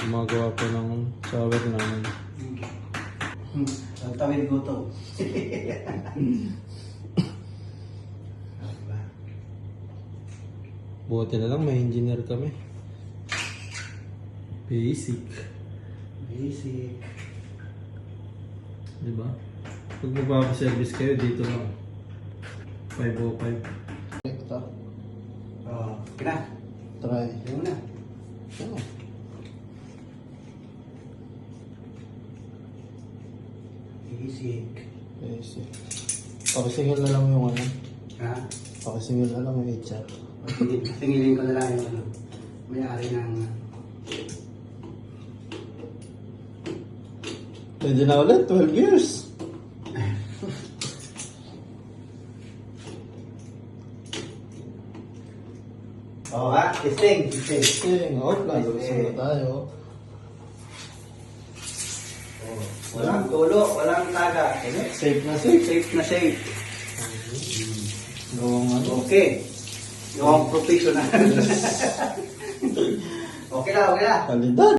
Gumagawa po ng shower namin. Ang tawid ko to. Buti na lang may engineer kami. Basic. Basic. Diba? Pag magpapaservice kayo, dito lang. 505. Ito. Oh, kina. Try. Yan muna. Oh. Basic. Basic. Pakisingil na lang yung ano. Ha? Pakisingil na lang yung HR. Tingilin ko na lang yung ano. May-ari ng... Pwede na ulit, 12 years. Oh ha? Testing. Testing. Testing, outline. Gusto na tayo. Oh, walang tulo, walang taga. Safe na safe. Safe na safe. Gawang ano. Okay. Yung professional. Okay na, okay na. Kalidad.